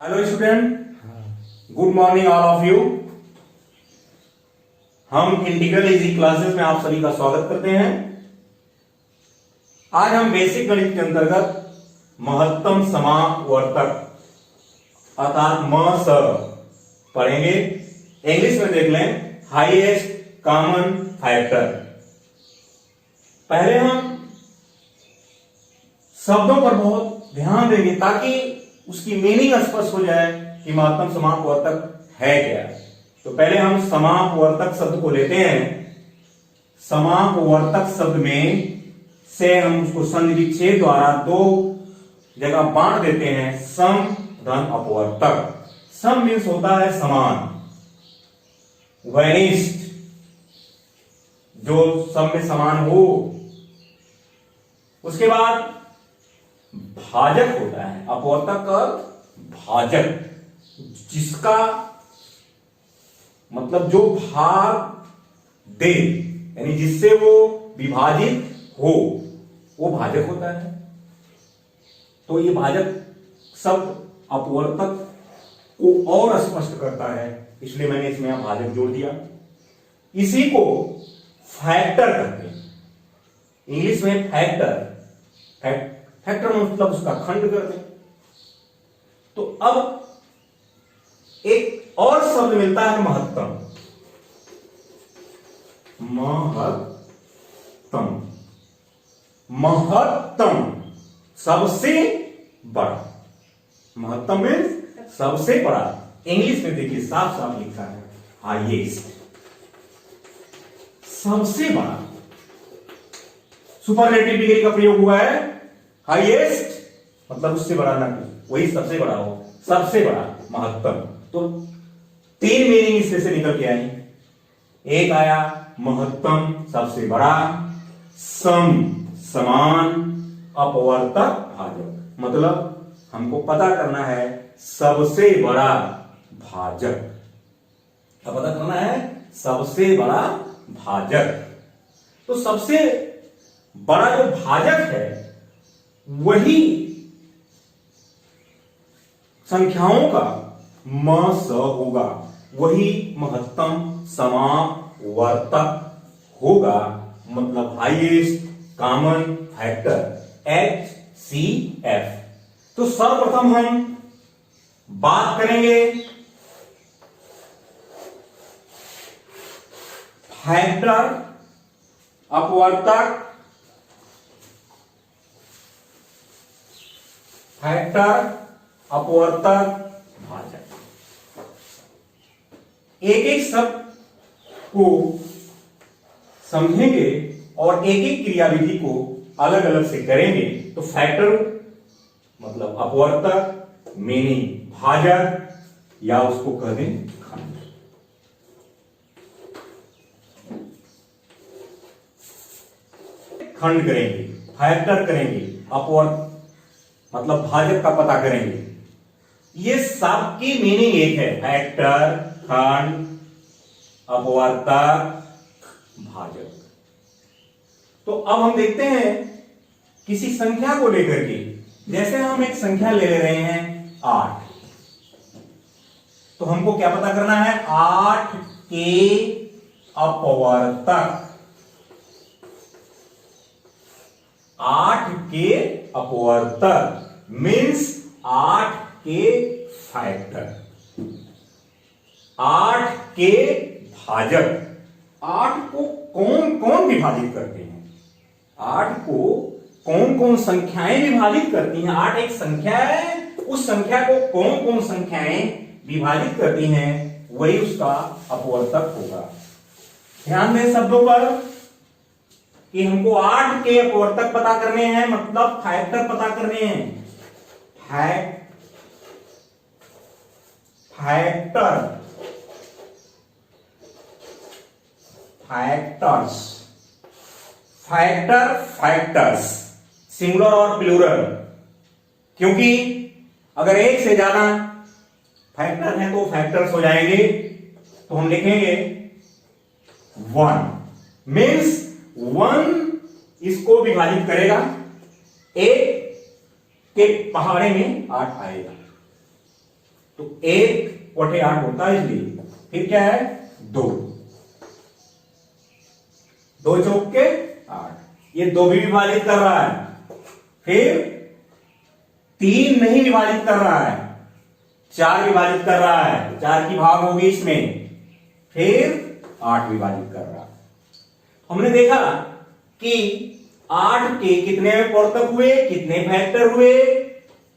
Hello student, good morning all of you. हम integral easy classes में आप सभी का स्वागत करते हैं। आज हम बेसिक गणित के अंतर्गत महत्तम समावर्तक अर्थात म स पढ़ेंगे। इंग्लिश में देख लें, हाईएस्ट कॉमन फैक्टर। पहले हम शब्दों पर बहुत ध्यान देंगे ताकि उसकी मीनिंग स्पष्ट हो जाए कि महत्तम समापवर्तक है क्या। तो पहले हम समापवर्तक शब्द को लेते हैं। समापवर्तक शब्द में से हम उसको संधि विच्छेद द्वारा दो जगह बांट देते हैं, सम धन अपवर्तक। सम मीन्स होता है समान, वैनिस्ट, जो सब में समान हो। उसके बाद भाजक होता है, अपवर्तक का भाजक, जिसका मतलब जो भाग दे, यानी जिससे वो विभाजित हो, वो भाजक होता है। तो ये भाजक शब्द अपवर्तक को और स्पष्ट करता है, इसलिए मैंने इसमें यहां भाजक जोड़ दिया। इसी को फैक्टर कहते हैं, इंग्लिश में फैक्टर। फैक्टर मतलब उसका खंड करते हैं। तो अब एक और शब्द मिलता है महत्तम। महत्तम, महत्तम सबसे बड़ा। महत्तम में सबसे बड़ा। इंग्लिश में देखिए साफ साफ लिखा है हाईएस्ट, सबसे बड़ा। सुपरलेटिव डिग्री का प्रयोग हुआ है। हाईएस्ट मतलब उससे बड़ा ना, वही सबसे बड़ा हो, सबसे बड़ा महत्तम। तो तीन मीनिंग इसमें से निकल के आई। एक आया महत्तम सबसे बड़ा, सम समान, अपवर्तक भाजक। मतलब हमको पता करना है सबसे बड़ा भाजक। क्या पता करना है? सबसे बड़ा भाजक। तो सबसे बड़ा जो भाजक है वही संख्याओं का म स होगा, वही महत्तम समावर्तक होगा, मतलब हाईएस्ट कॉमन फैक्टर, HCF। तो सर्वप्रथम हम बात करेंगे फैक्टर, अपवर्तक, फैक्टर, अपवर्तक, भाजक। एक एक शब्द को समझेंगे और एक एक क्रियाविधि को अलग अलग से करेंगे। तो फैक्टर मतलब अपवर्तक, मीनिंग भाजक, या उसको कह दें खंड। खंड करेंगे, फैक्टर करेंगे, अपवर्तक मतलब भाजक का पता करेंगे। ये सबकी मीनिंग एक है, फैक्टर, खंड, अपवर्तक, भाजक। तो अब हम देखते हैं किसी संख्या को लेकर के। जैसे हम एक संख्या ले रहे हैं 8, तो हमको क्या पता करना है? 8 के अपवर्तक, 8 के अपवर्तक मीन्स 8 के फैक्टर, 8 के भाजक। 8 को कौन कौन विभाजित करते हैं? 8 को कौन कौन संख्याएं विभाजित करती हैं? 8 एक संख्या है, उस संख्या को कौन कौन संख्याएं विभाजित करती हैं, वही उसका अपवर्तक होगा। ध्यान दें शब्दों पर कि हमको 8 के अपवर्तक पता करने हैं, मतलब फैक्टर पता करने हैं। Factor, factors, factor, factors, singular और प्लूरल। क्योंकि अगर एक से ज्यादा फैक्टर है तो फैक्टर्स हो जाएंगे। तो हम लिखेंगे 1 मीन्स 1 इसको विभाजित करेगा, एक के पहाड़े में 8 आएगा। तो 1/8 होता है, इसलिए फिर क्या है 2, 2 चौक के 8, ये 2 भी विभाजित कर रहा है, फिर 3 नहीं विभाजित कर रहा है, 4 विभाजित कर रहा है, 4 की भाग होगी इसमें, फिर 8 विभाजित कर रहा है। हमने देखा कि 8 के कितने अपवर्तक हुए, कितने फैक्टर हुए,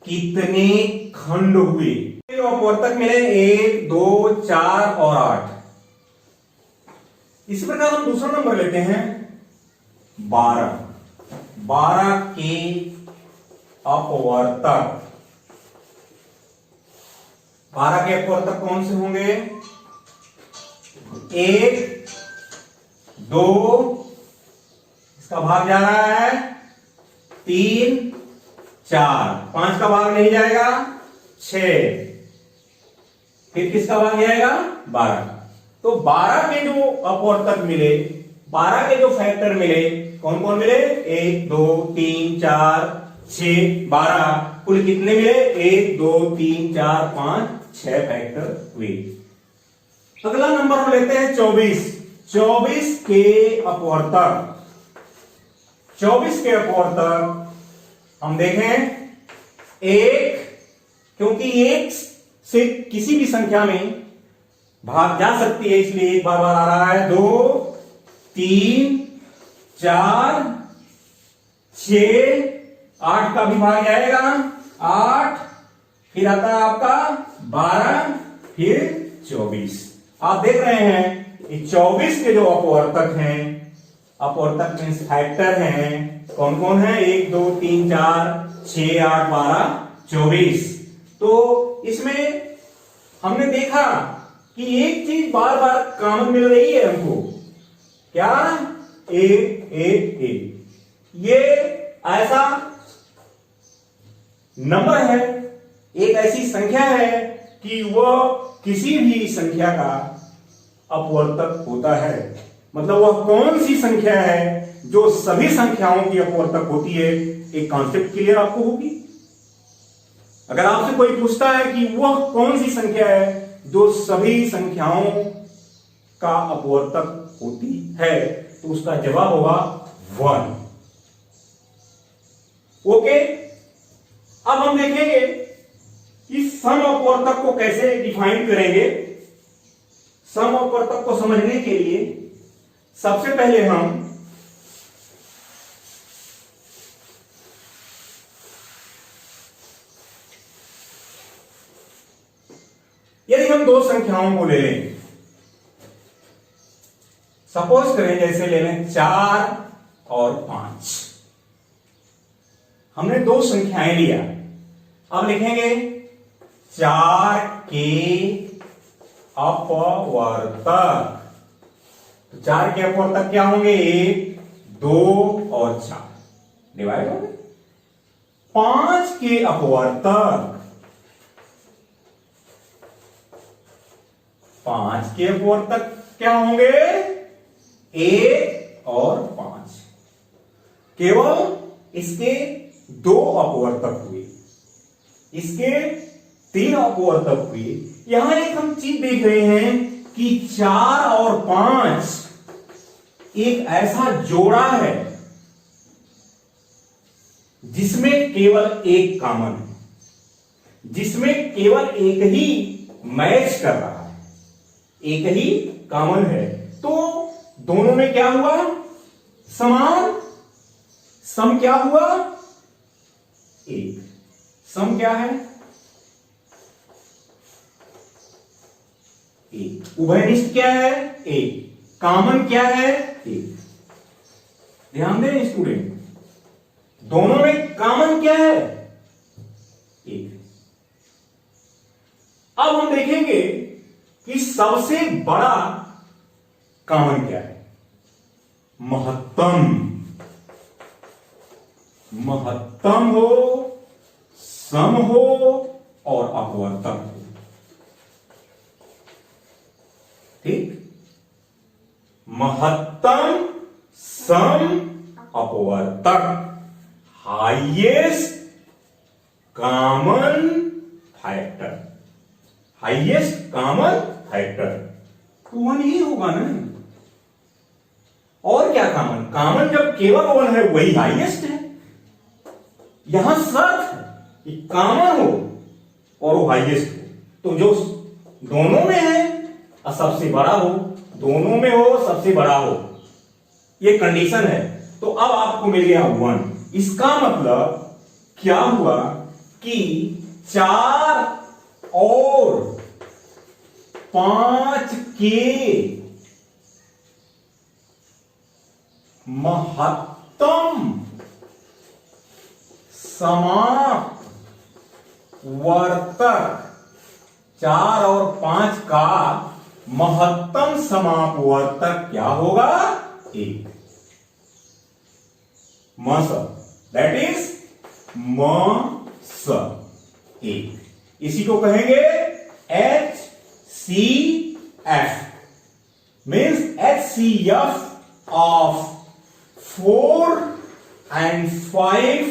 कितने खंड हुए, तो अपवर्तक मिले 1, 2, 4 और 8। इसी प्रकार हम दूसरा नंबर लेते हैं 12। 12 के अपवर्तक, 12 के अपवर्तक कौन से होंगे? 1, 2, इसका भाग जा रहा है 3, 4, 5 का भाग नहीं जाएगा 6, फिर किसका भाग जाएगा 12। तो 12 के जो अपवर्तक मिले, 12 के जो फैक्टर मिले, कौन कौन मिले? 1, 2, 3, 4, 6, 12, कुल कितने मिले? 1, 2, 3, 4, 5, 6 फैक्टर हुए। अगला नंबर हम लेते हैं 24। 24 के अपवर्तक, 24 के अपवर्तक हम देखें 1, क्योंकि 1 से किसी भी संख्या में भाग जा सकती है, इसलिए 1 बार बार आ रहा है। 2, 3, 4, 6, 8 का भी भाग जाएगा 8, फिर आता है आपका 12, फिर 24। आप देख रहे हैं ये 24 के जो अपवर्तक हैं, अपवर्तक मींस फैक्टर हैं, कौन कौन है? 1, 2, 3, 4, 6, 8, 12, 24। तो इसमें हमने देखा कि एक चीज बार बार कॉमन मिल रही है हमको, क्या? ए। ये ऐसा नंबर है, एक ऐसी संख्या है कि वह किसी भी संख्या का अपवर्तक होता है। मतलब वह कौन सी संख्या है जो सभी संख्याओं की अपवर्तक होती है। एक कॉन्सेप्ट क्लियर आपको होगी। अगर आपसे कोई पूछता है कि वह कौन सी संख्या है जो सभी संख्याओं का अपवर्तक होती है, तो उसका जवाब होगा 1। ओके, अब हम देखेंगे कि सम अपवर्तक को कैसे डिफाइन करेंगे। सम अपवर्तक को समझने के लिए सबसे पहले हम यदि हम दो संख्याओं को ले लें, सपोज करें जैसे ले लें 4 और 5। हमने दो संख्याएं लिया, अब लिखेंगे 4 के अपवर्तक। तो 4 के अपवर्तक क्या होंगे? 1, 2 और 4 डिवाइड हो गए। 5 के अपवर्तक, 5 के अपवर्तक क्या होंगे? 1 और 5। केवल इसके 2 अपवर्तक हुए, इसके 3 अपवर्तक हुए। यहां एक हम चीज देख रहे हैं कि 4 और 5 एक ऐसा जोड़ा है जिसमें केवल एक कॉमन है, जिसमें केवल एक ही मैच कर रहा है, एक ही कॉमन है। तो दोनों में क्या हुआ? समान। सम क्या हुआ? 1। सम क्या है? 1। उभयनिष्ठ क्या है? 1। कॉमन क्या है? 1। ध्यान दें स्टूडेंट, दोनों में कॉमन क्या है? 1। अब हम देखेंगे कि सबसे बड़ा कॉमन क्या है? महत्तम। महत्तम हो, सम हो और अपवर्तक हो। ठीक, महत्तम, सम, अपवर्तक, highest common factor. Highest common factor, तो 1 ही होगा ना। और क्या कॉमन, कॉमन जब केवल 1 है वही हाईएस्ट है। यहां शर्त है कि कॉमन हो और वो हाईएस्ट हो, तो जो दोनों में है और सबसे बड़ा हो, दोनों में हो सबसे बड़ा हो, ये कंडीशन है। तो अब आपको मिल गया 1। इसका मतलब क्या हुआ कि 4 और 5 के महत्तम समापवर्तक, 4 और 5 का महत्तम समापवर्तक क्या होगा, 1। मस, दैट इज मस 1। इसी को कहेंगे HCF, means HCF of 4 and 5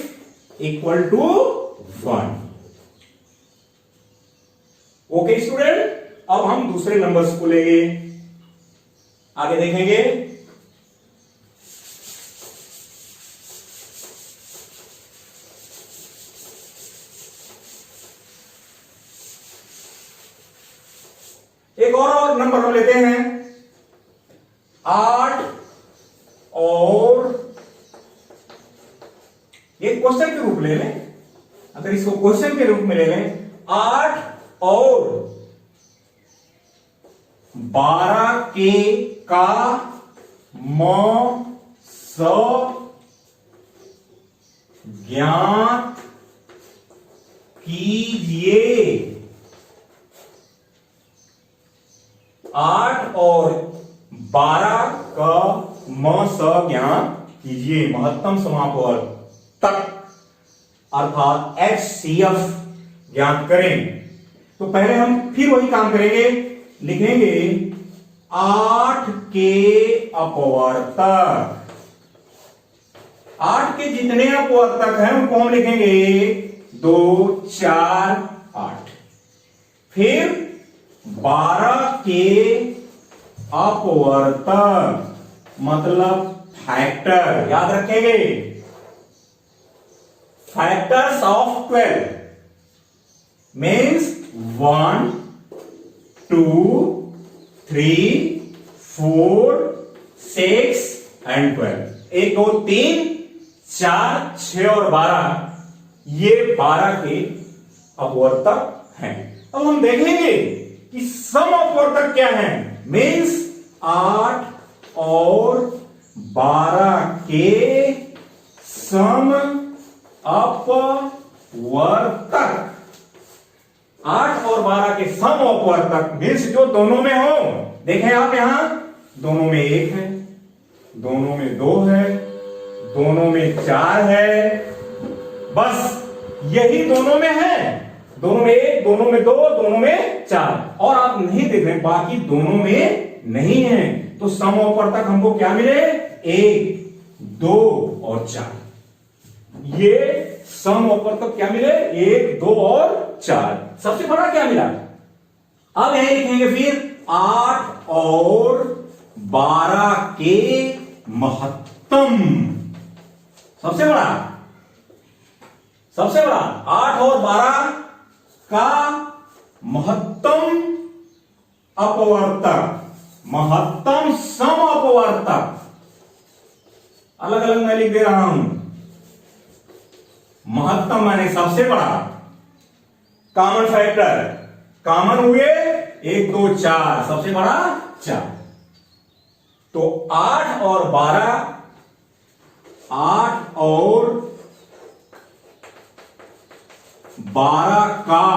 equal to 1। Okay student, अब हम दूसरे नंबर्स को लेंगे, आगे देखेंगे। एक और नंबर हम लेते हैं 8 और, ये क्वेश्चन के रूप ले लें, अगर इसको क्वेश्चन के रूप में ले लें, 8 और 12 के का म स ज्ञात कीजिए। 8 और 12 का म स ज्ञात कीजिए, महत्तम समापवर्तक अर्थात HCF ज्ञात करें। तो पहले हम फिर वही काम करेंगे, लिखेंगे 8 के अपवर्तक। 8 के जितने अपवर्तक हैं उनको हम लिखेंगे 2 4 8। फिर 12 के अपवर्तक मतलब फैक्टर, याद रखेंगे, फैक्टर्स ऑफ 12 मीन्स 1 2 3 4 6 एंड 12। 1 2 3 4 6 और 12, ये 12 के अपवर्तक हैं। अब हम देखेंगे कि सम अपवर्तक क्या है, मीन्स 8 और 12 के सम अपवर्तक। 8 और 12 के सम अपवर्तक मीन्स जो दोनों में हो। देखें आप यहां, दोनों में 1 है, दोनों में 2 है, दोनों में 4 है, बस यही दोनों में है। दोनों में 1, दोनों में 2, दोनों में 4, और आप नहीं देख रहे बाकी दोनों में नहीं है। तो सम अपवर्तक हमको क्या मिले, 1 2 और 4। ये सम अपवर्तक क्या मिले, 1 2 और 4। सबसे बड़ा क्या मिला, अब यही लिखेंगे फिर 8 और 12 के महत्तम। सबसे बड़ा 8 और 12 का महत्तम अपवर्तक, महत्तम सम अपवर्तक। अलग अलग मैं लिख दे रहा हूं, महत्तम माने सबसे बड़ा, कॉमन फैक्टर, कॉमन हुए 1 2 4, सबसे बड़ा 4। तो 8 और 12, 8 और 12 का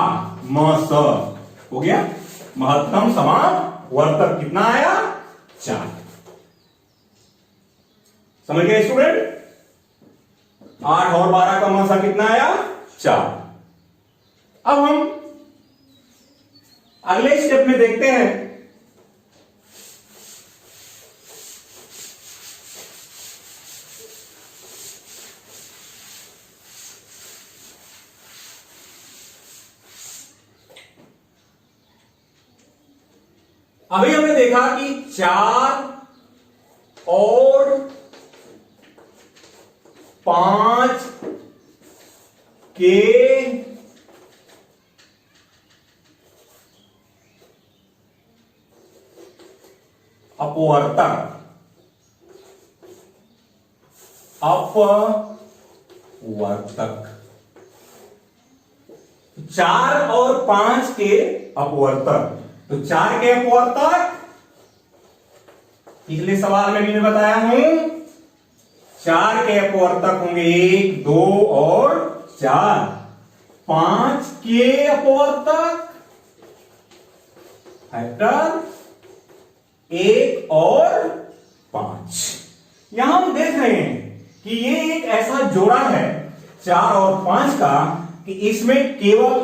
मस हो गया, महत्तम समापवर्तक कितना आया, 4। समझ गए स्टूडेंट, 8 और 12 का मसा कितना आया, 4। अब हम अगले स्टेप में देखते हैं, अभी हमने देखा कि 4 और 5 के अपवर्तक 4 और 5 के अपवर्तक। तो 4 के अपवर्तक पिछले सवाल में भी मैं बताया हूं, 4 के अपवर्तक होंगे 1, 2 और 4। 5 के अपवर्तक फैक्टर 1 और 5। यहां हम देख रहे हैं कि ये एक ऐसा जोड़ा है 4 और 5 का कि इसमें केवल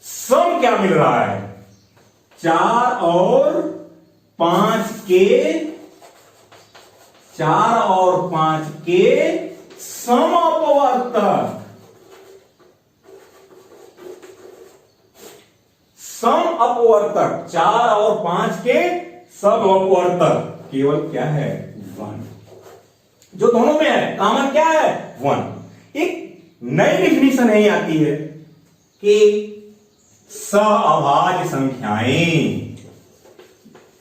सम क्या मिल रहा है, 4 और 5 के सम अपवर्तक। सम अपवर्तक 4 और 5 के सम अपवर्तक केवल क्या है, 1। जो दोनों में है कॉमन क्या है, 1। एक नई डिफिनीशन यही आती है कि सअभाज्य संख्याएं,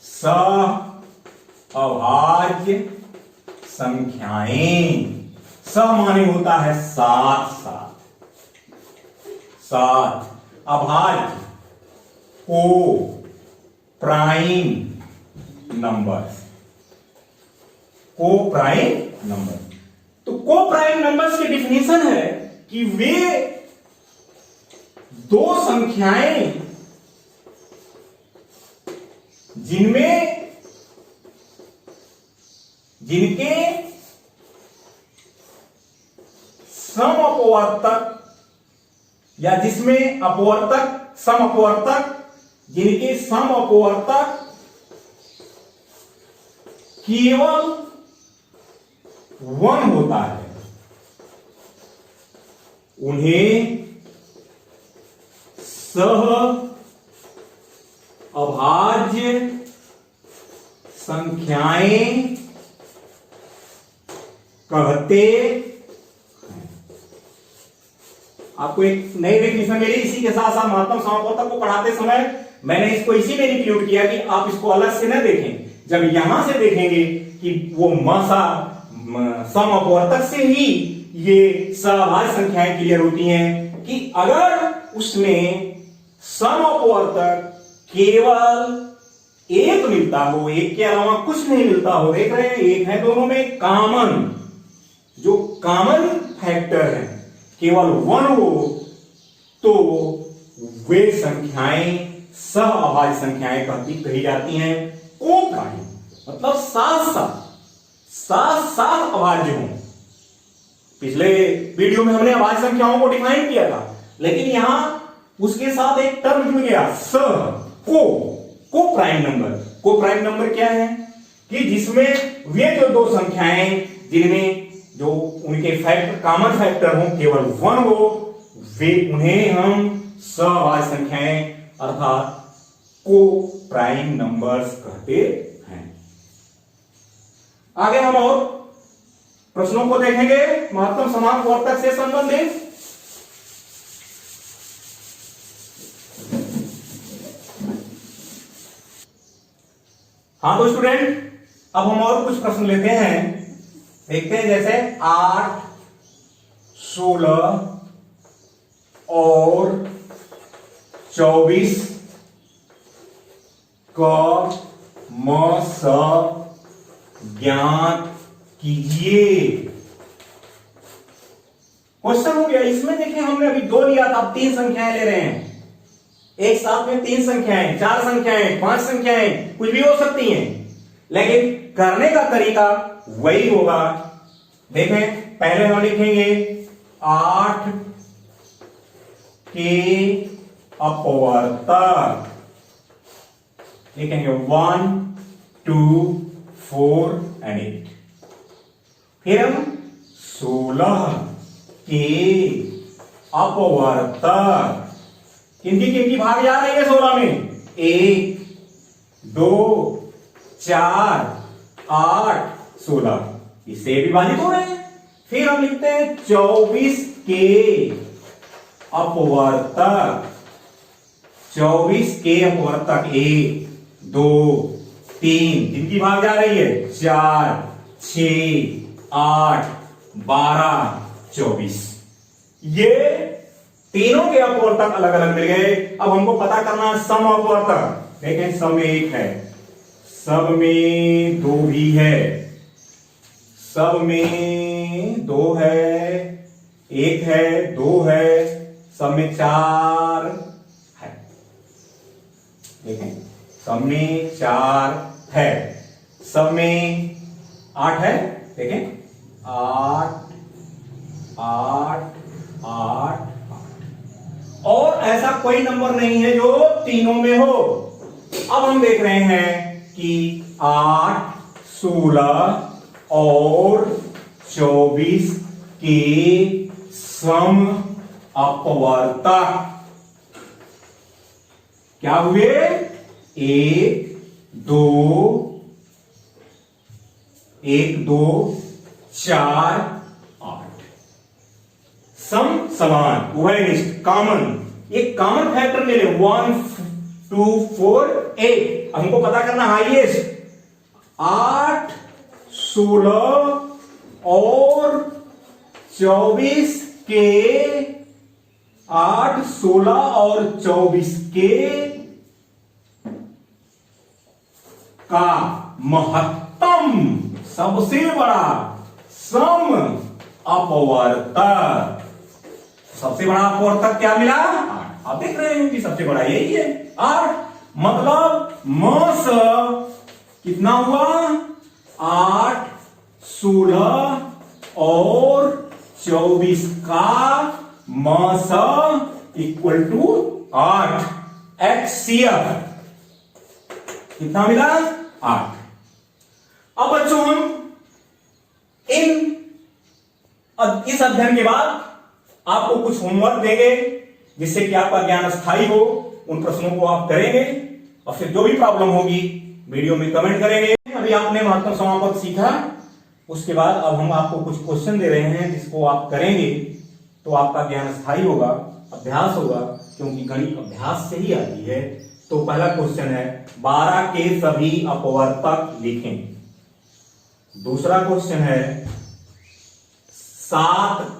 सअभाज्य संख्याएं, स माने होता है 7, अभाज्य को प्राइम नंबर्स, को प्राइम नंबर। तो को प्राइम नंबर्स की डिफिनीशन है कि वे दो संख्याएं जिनके सम अपवर्तक या जिसमें अपवर्तक सम अपवर्तक, जिनके सम अपवर्तक केवल 1 होता है, उन्हें सह अभाज्य संख्याएं कहते हैं। आपको एक नई डेफिनेशन मिली। इसी के साथ साथ महत्तम समापवर्तक को पढ़ाते समय मैंने इसको इसी में इंक्लूड किया कि आप इसको अलग से न देखें। जब यहां से देखेंगे कि वो सम अपवर्तक से ही ये सहभाज्य संख्याएं क्लियर होती हैं कि अगर उसमें सम अपवर्तक केवल 1 मिलता हो, 1 के अलावा कुछ नहीं मिलता हो। देख रहे हैं 1 है दोनों में, कॉमन जो कॉमन फैक्टर है केवल 1 हो, तो वे संख्याएं सहअभाज्य संख्याएं कही जाती हैं को प्राइम, मतलब साथ साथ अभाज्य हो। पिछले वीडियो में हमने अभाज्य संख्याओं को डिफाइन किया था, लेकिन यहां उसके साथ एक टर्म जुड़ गया को प्राइम नंबर। को प्राइम नंबर क्या है कि जिसमें वे जो दो संख्याएं जिनमें जो उनके फैक्टर कॉमन फैक्टर हो केवल 1 हो, वे उन्हें हम सहअभाज्य संख्याएं अर्थात को प्राइम नंबर्स कहते हैं। आगे हम और प्रश्नों को देखेंगे महत्तम समापवर्तक से संबंधित। हाँ तो स्टूडेंट, अब हम और कुछ प्रश्न लेते हैं, देखते हैं। जैसे 8, 16 और 24 का ज्ञात कीजिए। क्वेश्चन हो गया। इसमें देखिए हमने अभी 2 लिया था, अब 3 संख्याएं ले रहे हैं। एक साथ में 3 संख्याएं, 4 संख्याएं, 5 संख्याएं कुछ भी हो सकती हैं, लेकिन करने का तरीका वही होगा। देखें, पहले हम लिखेंगे 8 के अपवर्तक, लिखेंगे 1, 2, 4 एंड 8। फिर हम 16 के अपवर्तक, किनकी भाग जा रही है 16 में, 1, 2 4 8 16, इससे विभाजित हो रहे हैं। फिर हम लिखते हैं 24 के अपवर्तक, 24 के अपवर्तक 1 2 3, जिनकी भाग जा रही है 4 6 8 12 24, ये तीनों के अपवर्तक अलग अलग मिल गए। अब हमको पता करना है सम अपवर्तक। देखें सम में 1 है, सब में 2 भी है, सब में 2 है, 1 है, 2 है, सब में 4 है। देखें सब में 4 है, सब में 8 है। देखें 8 8 8 और ऐसा कोई नंबर नहीं है जो तीनों में हो। अब हम देख रहे हैं कि 8 16 और 24 के सम अपवर्तक क्या हुए? 1 2 4 8। सम समान, उभयनिष्ठ, कॉमन, एक कॉमन फैक्टर ले ले 1 2 4 8। हमको पता करना हाईएस्ट 8 16 और 24 के 8 16 और 24 के का महत्तम सबसे बड़ा सम अपवर्तक। सबसे बड़ा अपवर्तक क्या मिला? 8। आप देख रहे हैं कि सबसे बड़ा यही है 8। मतलब मस कितना हुआ? 8 16 और 24 का मस इक्वल टू 8। HCF कितना मिला? 8। अब बच्चों हम इस अध्ययन के बाद आपको कुछ होमवर्क देंगे जिससे कि आपका ज्ञान स्थायी हो। उन प्रश्नों को आप करेंगे और फिर जो भी प्रॉब्लम होगी वीडियो में कमेंट करेंगे। अभी आपने महत्तम समापक सीखा, उसके बाद अब हम आपको कुछ क्वेश्चन दे रहे हैं जिसको आप करेंगे तो आपका ज्ञान स्थायी होगा, अभ्यास होगा, क्योंकि गणित अभ्यास से ही आती है। तो पहला क्वेश्चन है 12 के सभी अपवर्तक लिखें। दूसरा क्वेश्चन है 7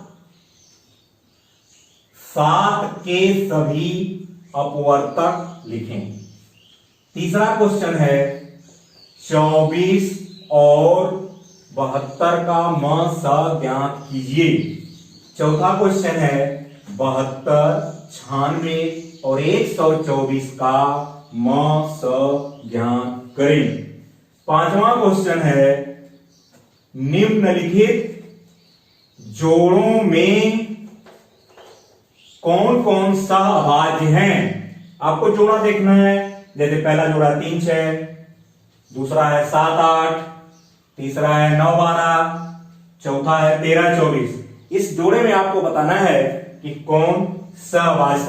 के सभी अपवर्तक लिखें। तीसरा क्वेश्चन है 24 और 72 का मस ज्ञात कीजिए। चौथा क्वेश्चन है 72 96 और 124 का मस ज्ञात करें। पांचवा क्वेश्चन है निम्नलिखित जोड़ों में कौन कौन सा अभाज्य हैं। आपको जोड़ा देखना है। जैसे पहला जोड़ा 3 6, दूसरा है 7 8, तीसरा है 9 12, चौथा है 13 24। इस जोड़े में आपको बताना है कि कौन सहअभाज्य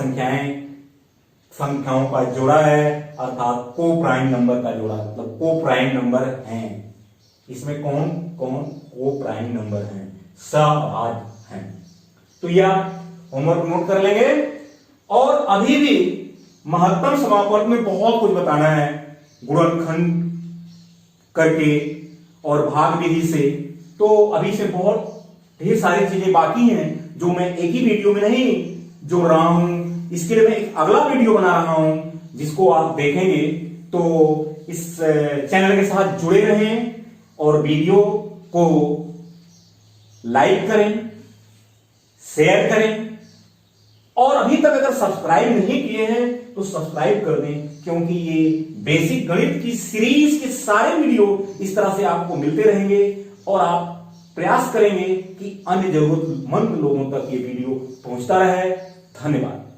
संख्याओं का जोड़ा है, अर्थात को प्राइम नंबर का जोड़ा, मतलब को प्राइम नंबर हैं। इसमें कौन कौन को प्राइम नंबर हैं, सहअभाज्य हैं। तो यह होमवर्क नोट कर लेंगे। और अभी भी महत्तम समापक में बहुत कुछ बताना है, गुणनखंड करके और भाग विधि से। तो अभी से बहुत ढेर सारी चीजें बाकी हैं जो मैं एक ही वीडियो में नहीं जोड़ रहा हूं। इसके लिए मैं एक अगला वीडियो बना रहा हूं जिसको आप देखेंगे। तो इस चैनल के साथ जुड़े रहें और वीडियो को लाइक करें, शेयर करें, और अभी तक अगर सब्सक्राइब नहीं किए हैं तो सब्सक्राइब कर दें, क्योंकि ये बेसिक गणित की सीरीज के सारे वीडियो इस तरह से आपको मिलते रहेंगे और आप प्रयास करेंगे कि अन्य जरूरतमंद लोगों तक ये वीडियो पहुंचता रहे। धन्यवाद।